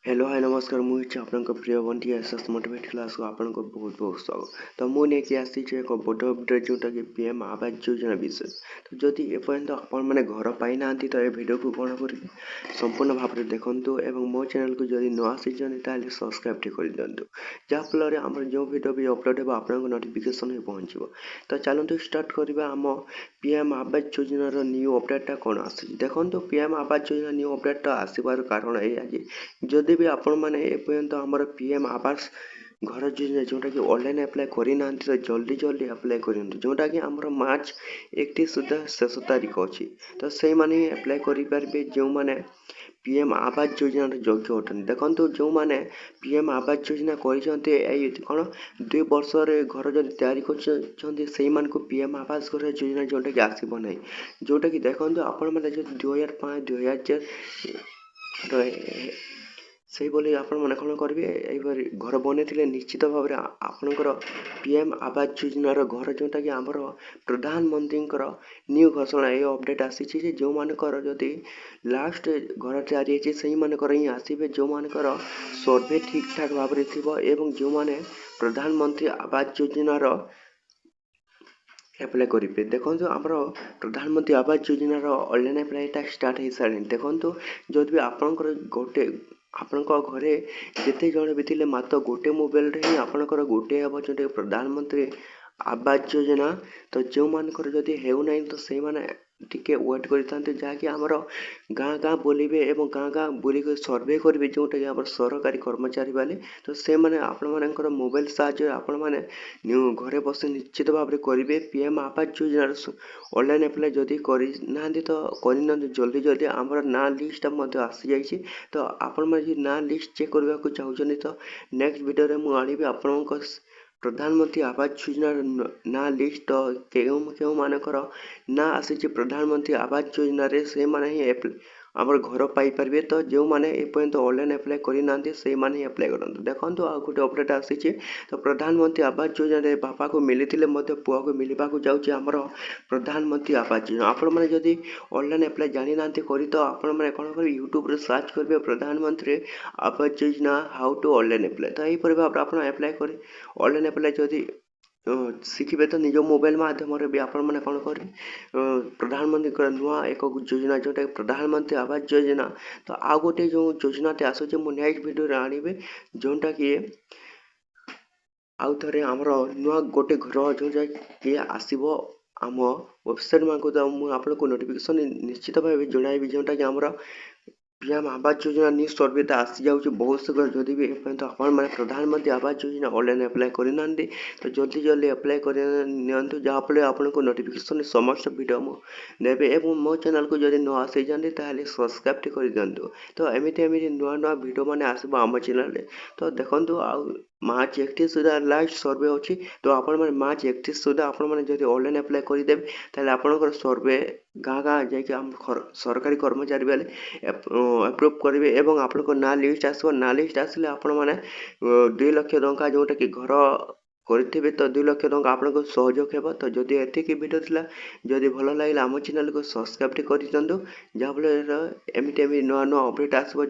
Hello hi नमस्कार मुझे आपन प्रिय बंटी एसएस मोटिवेट क्लास को आपन को बहुत बहुत स्वागत। तो मुझे नहीं आसी एक बड़ अपडेट जोटा कि पीएम आवास योजना विषय। तो जदि एपर्यंत आपण मैंने घर पाई ना तो ये वीडियो को कौन कर संपूर्ण भाव में देखु एवं मो चैनल को जदि न आसी सब्सक्राइब कर दिंतु जहाँफल आम जो वीडियो भी अपलोड हो आपको नोटिफिकेशन ही पहुँचो। तो चलते स्टार्ट करवा आम पीएम आवास योजनार न्यू अपडेटा कौन आसी देखो पीएम आवास योजना न्यू अपडेटा आसबार कारण है जदि भी आपण मैंने एपर्यंत आमर पीएम आवास घर योजना जोटा कि ऑनलाइन अप्लाई करना तो जल्दी जल्दी अप्लाई करूँ जोटा कि आमर मार्च 31 सुधा शेष तारीख अच्छी। तो से मैंने अप्लाई करेंगे जो मैंने पीएम आवास योजना योग्य अटन देखो जो मैंने पीएम आवास योजना कौन 2 वर्ष घर जब तैयारी कर पीएम आवास घर योजना जोटा कि आसब ना जोटा कि देखो आपण मैंने 2005 2010 से आपण मैंने कौन करेंगे घर बनई निश्चित भाव में आपणकर पीएम आवास योजनार घर जोटा कि आमर प्रधानमंत्री न्यू घोषणा ये अपडेट आसी जो मानकर जदि लास्ट घर तैयारी से ही आसवे जो मानकर सर्वे ठीक ठाक भाव में थी एवं जो मैंने प्रधानमंत्री आवास योजनार एप्लाई करेंगे देखो आमर प्रधानमंत्री आवास योजनार ऑनलाइन एप्लाईटा स्टार्ट हो सारे देखो जदि भी आपणकर गोटे आपण घरे जिते जन भी थे मात्र गोटे मोबाइल ही आपणकर गोटे हम जो प्रधानमंत्री आवास योजना। तो जो मानकर जदि हेउना तो से माने टिके वेट करते जहाँकि आमर गाँ गाँ बोलिए एवं गाँ गाँ बुलिक सर्वे करेंगे जोटा कि आम सरकारी कर्मचारी वाले। तो से माने आपण मानकर मोबाइल साहाय्य आपण माने घरे बस निश्चित भाव में करेंगे पीएम आवास योजनार ऑनलाइन अप्लाई जदि करना तो करना जल्दी जल्दी आमर ना लिस्ट आसी जाइए। तो आपण मैंने ना लिस्ट चेक करने को चाहते तो नेक्स्ट वीडियो में मुझे आपण प्रधानमंत्री आवास योजनार ना लिस्ट क्यों मानकर ना आसी प्रधानमंत्री आवास योजना से माने ही आमर घर पाइपर। तो जो मैंने एपर्यंत ऑनलाइन अप्लाई करना से माने ही अप्लाई करूँ देखो आ गोटे अपडेट आसी। तो प्रधानमंत्री आवास योजना बापा को मिली पुआ को मिलवा जाऊँगी आमर प्रधानमंत्री आवास योजना आपण मैंने जदि ऑनलाइन अप्लाई जानी ना करी तो आपण मैंने कौन कर यूट्यूब सर्च करेंगे प्रधानमंत्री Awas Yojana how to online apply. तो यहीपर भाव आप अप्लाई कर ऑनलाइन अप्लाई जदि शिखे तो निज मोबाइल मध्यम भी आपण मैंने कौन कर प्रधानमंत्री नुआ एक योजना जोटा प्रधानमंत्री आवास योजना। तो आ गोटे जो योजना आसूँ मुझे नेक्स्ट वीडियो आने जोटा कि आउ थे आमर नुआ गोटे घर जो कि आसब आम वेबसाइट मानक तो मुझे आपको नोटिफिकेशन निश्चित भाव जनइबी जोटा कि आमर पीएम आवास योजना न्यू सर्वे आसी जाऊँगी बहुत शीघ्र जदि भी एपर्यंत आप प्रधानमंत्री आवास योजना ऑनलाइन अप्लाई करना तो जल्दी जल्दी अप्लाई कर जहाँफल आपको नोटिफिकेशन समस्त वीडियो देवे और मो चैनल को जब न आसी जाते सब्सक्राइब कर दिंतु। तो एमती नुआ नुआ वीडियो मैंने आसब आम चैनल। तो देखो मार्च 31 सुधा लास्ट सर्वे अच्छी। तो आपण मैंने मार्च 31 सुधा आपण मैंने जब ऑनलाइन अप्लाई करदे आपंकर सर्वे गाँ गाँ जा सरकारी कर्मचारी वाले अप्रूव करेंगे एवं आपण ना लिस्ट आसो ना लिस्ट आसिले आपण मैंने 2 लाख टंका जोटा कि घर करेंगे तो 2 लाख टंका आपको सहयोग हो। तो जदि एतिक वीडियो थिला जदि भल लगे आम चैनल को सब्सक्राइब कर दिंतु जहाँफल एमती नुआ नुआ अपडेट आसब।